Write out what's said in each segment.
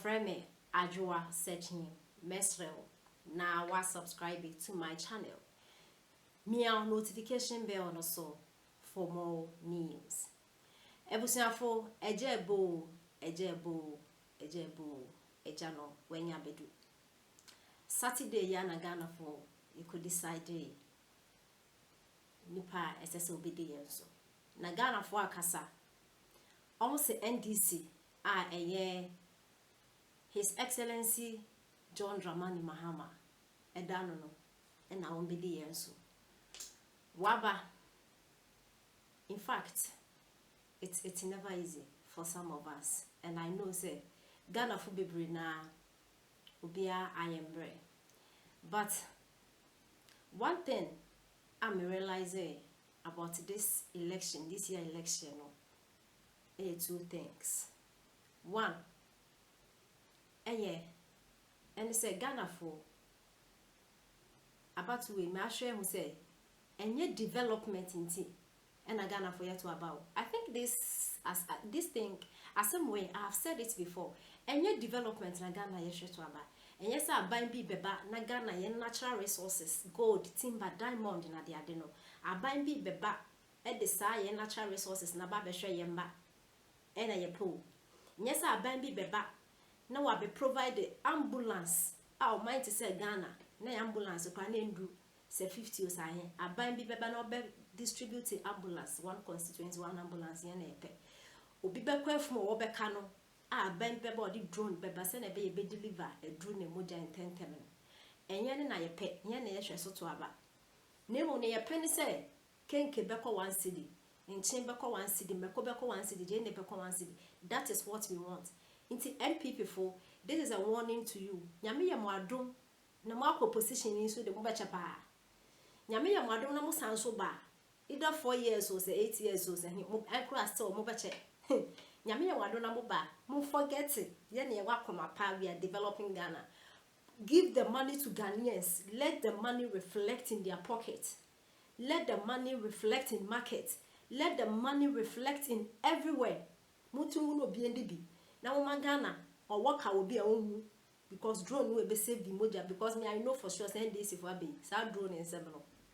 friend me Ajua searching Mesrel. Now wa subscribe to my channel. Meow notification bell also for more news. Ebusiafo ejebo ejano wenya bedu. Saturday ya na Ghana for you could decide nipa SS obedience. Na Ghana for akasa. Almost NDC His Excellency John Dramani Mahama edano no and na obedience. Waba, in fact, it's never easy for some of us, and I know say Ghana fu bebre na ubia I am brave. But one thing I'm realizing about this election, this year election, two things. One, and say Ghana for about to me share who say and development in tea and a Ghana for you to about. I think this thing as some way I have said it before. And yet development na Ghana you to about. And yes, I buy beba na Ghana yen natural resources, gold, timber, diamond na the adeno. I buy beba at the side yen natural resources na ba be share yemba. And a pool. Yes, I buy beba. Now I be provide ambulance. Our mind to say Ghana, na ambulance o can do. Say 50 or something. I buy be no be distributing ambulance, one constituency, one ambulance, yen epe. Obi be kwef mo obe kano. Buy be body drone, be send a be deliver a drone moja in 10 terminal. And yen na ye pe, yen na ye so to aba. Nemo ne ye penny say, kenke beko 1 city, in beko 1 city, meko beko 1 city, jene beko 1 city. That is what we want. Into NPP for this is a warning to you. Nyame ya mwadom na mwako position in so de mo becha pa. Nyame ya mwadom na mo sanso ba. Either 4 years or say 8 years or say mo akra still mo beche. Nyame ya mwadom na mo ba. Mo forget it. Ye na ye wakoma pa we are developing Ghana. Give the money to Ghanaians. Let the money reflect in their pocket. Let the money reflect in market. Let the money reflect in everywhere. Mutu no bi bi. Na mo Ghana or work will be a own because drone will be saved the moja because me I know for sure send this if I be sa drone in seven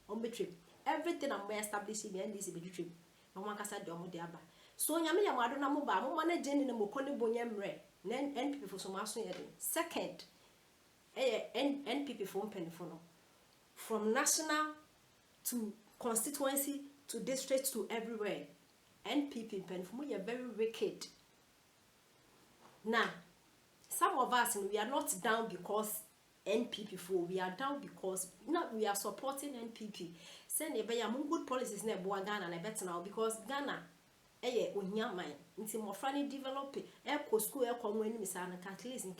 on be trip everything I'm establishing the NDC be trip no one can say the omo de aba so nyame ya mwado na mo ba mo manage ni mo koni bonya mre na NPP for so maso yede second NPP for mpenifo no from national to constituency to district to everywhere NPP mpenifo mo you very wicked. Now, some of us we are not down because NPP for we are down because not we are supporting NPP. Send a good policies na boa Ghana na better now because Ghana ohia man nti mo frani develop school when we say at least in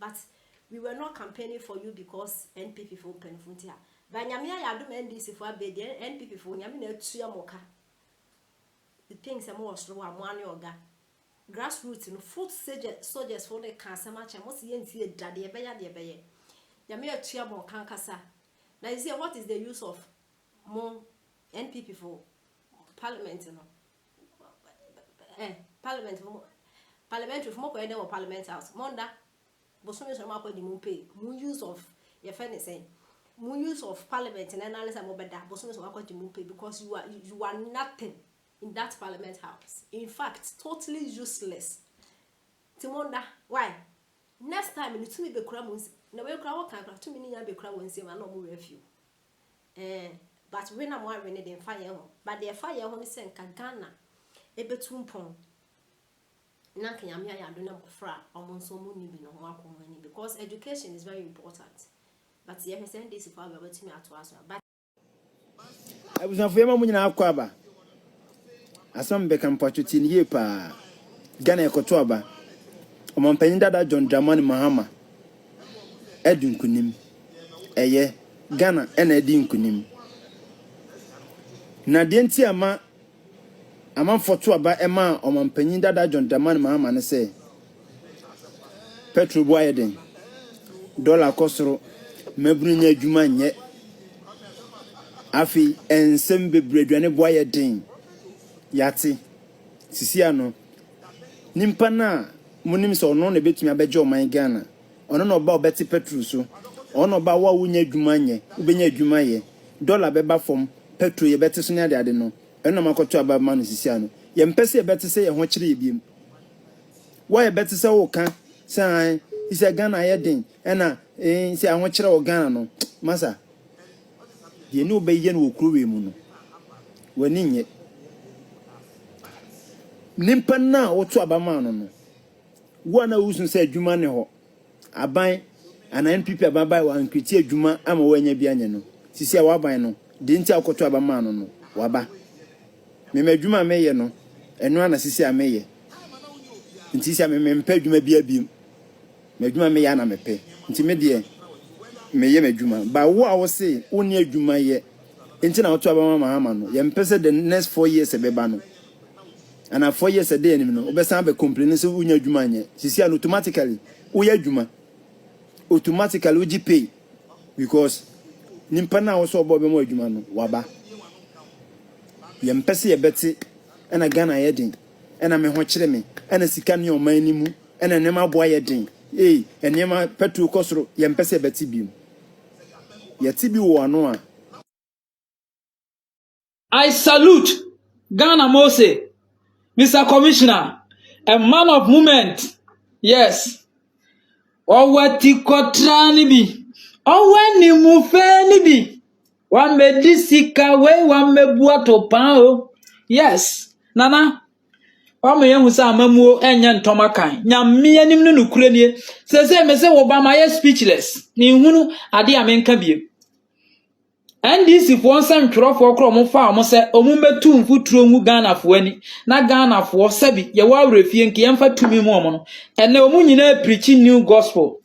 but we were not campaigning for you because NPP for penfuntia. But nyame ya do NDC for be the NPP for nyame na tua moka. The things am was slow am one oga. Grassroots no foot soldiers for the cancer match and most yen see daddy a beya. Yamia chiamo kankasa. Now you see what is the use of more NPP for parliament parliamentary for more or parliament house. Monda Bosumi Samako di Mumpe, more use of your friend saying more use of parliament and analysis of Mobeda, Bosumi Samako di Mumpe because you are nothing in that parliament house. In fact, totally useless. Timonda, why? Next time, you be crammons. No way, crowd can 2 million be crowds and no more review. But when I'm wearing it in fire, but their fire only sent Kagana a between pong. Nankayamia do not fra or Monsomuni be no more because education is very important. But the MSN this if I were to me at us. But I was not very much in Asam bekam pachuti ni pa Ghana ekoto aba omampanyin dada John Dramani Mahama edun kunim eye Ghana ena edin kunim na de nti ama foto aba ema omampanyin dada John Dramani Mahama ne se Petrol boy den dollar kosoro mabunu nya adwuma nye afi ensem bebredwane boy den yate sisi ano nimpa na munim so no na betumi abeje oman Ghana ono no ba obeti petrol so ono ba wa wunya adwuma nye ubenya adwuma ye dollar beba from petrol ye beti so ne ade no eno makoto aba ma no sisia no ye mpese ye beti se ye ho kire ye biem wa ye beti se wo ka sai ise Ghana ye den ena se ahwo kire wo Ghana no masa ye ni obeye no okruwe mu no wani nye nimpa na woto aba ma no no wana usun se adwuma ne ho aban ana NPP ababai wa nkwiti adwuma ama wanya bia nye no sisi a waban no de nti akoto aba ma no waba me adwuma meye no eno ana sisi a meye nti sisi a me mpa adwuma bia biem me adwuma meye ana mepe nti me de meye me adwuma ba wo a wo se woni adwuma ye nti na woto aba ma ma no ye mpese the next 4 years ebeba no and 4 years a day anymore. Obesan be complain so unya adwuma nye. Sisi an automatically uya adwuma. Automatically uji pay because nimpa na wo so obo be mo adwuma no waba. Ye mpese ye beti na Ghana ye den. Na me ho kire me. Na sika ne o man ni mu. Na nema boa ye den. Enema petrol kosoro ye mpese beti biu. Ye ti bi wo ano a. I salute Ghana Mose. Mr. Commissioner, a man of movement. Yes. Owati kotrani bi. Owani mufeni bi. Wame disika we wame buato pao. Yes. Nana. Wame yemusa amamuo enye ntoma kan. Nyamie nimnu nukurenie. Sese mese Obama ye speechless. Ni hunu adi amenka bie. NDC for nsem twrofo kro mo fa mo se omumbetu mfuturo ngu Ghana fo ani na Ghana fo sabi ye wa wrefie nki yemfa tumi mu omo no ene omu nyina preach new gospel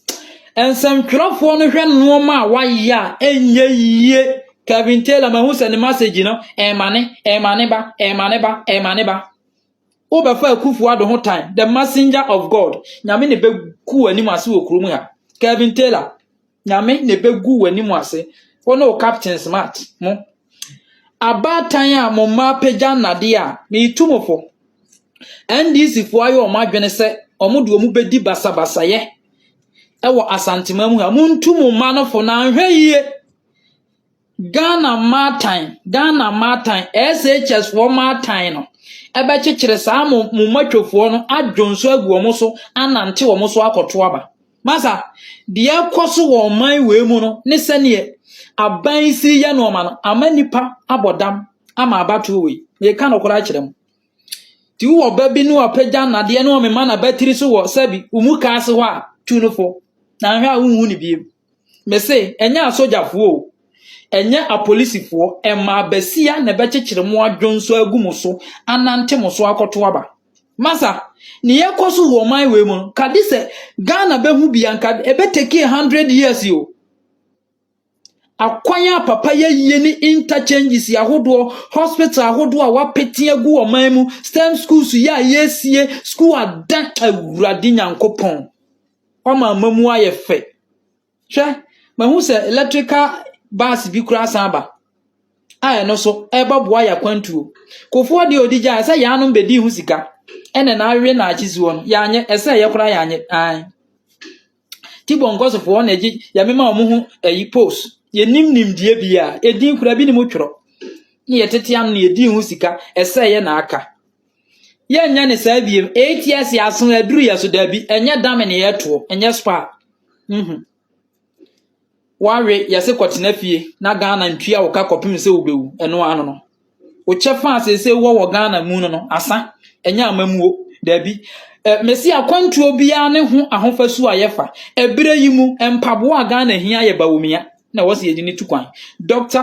ensem twrofo no hwe no ma wa ya enye yie Kevin Taylor mahu se ne message no emane ba obefa akufu ado ho time the messenger of God nyame ne begu ani mu ase okuru mu ha Kevin Taylor nyame ne begu ani mu ase ono captain smart mo abatan a mo ma pagya nade a me tumofo NDC fo ayo ma dwene se omudo omu bedi basabasa ye ewo asantema mu ha muntumo ma no fo na hwe yie Ghana matan SHS fo matan no ebe chekire sa mo matwofo no adwonso agu omo so anante omo so akoto aba masa de akoso wo man we mu no ne sene aban si ya no ma no amanipa abodam ama abatu we ye ka no kora kirem ti wo ba bi no apagya nade no me ma na batiri so wo sabi umu ka ase ho a tunufo na hwa unhu ni biem me say enya asojafo o enya apolisifo ema basia na bechekire mo adwonso agumu so anante mo so akoto aba masa ni yekoso wo man we mu kadi se Ghana behu bianka ebeteki 100 years yo akwanya papa ye ni interchanges yahodo hospital ahodo a wapeti agu oman mu STEM schools ya yesie school adan awurade nyankopon oma mamu ayefe hwe mahu se electrical bus bi kura samba aye no so eboboa ya kwantuo kofo de odija ese ya no bedi hu sika ene na awe na achizi won ya anye ese ye kura ya anye ai tibo ngosofo na eji ya mema omuhu eyi post ye nim die bia edin kura bi ni motworo ni yetete am na edin hu sika ese ye na aka ye nya ne sa biem 8 years ya so aduru ya so dabi enye dam ne yeto enye spa wawe yase kwotena fie na Ghana ntwia wo ka kopim se obewu eno ano no wo chefa asese wo Ghana mu no asa enya amamuo dabi mesi akwantuo bia ne ho ahofasu ayefa ebire yi mu empabo a Ghana hia ye bawomia na wo se yedi ni tukwan Dr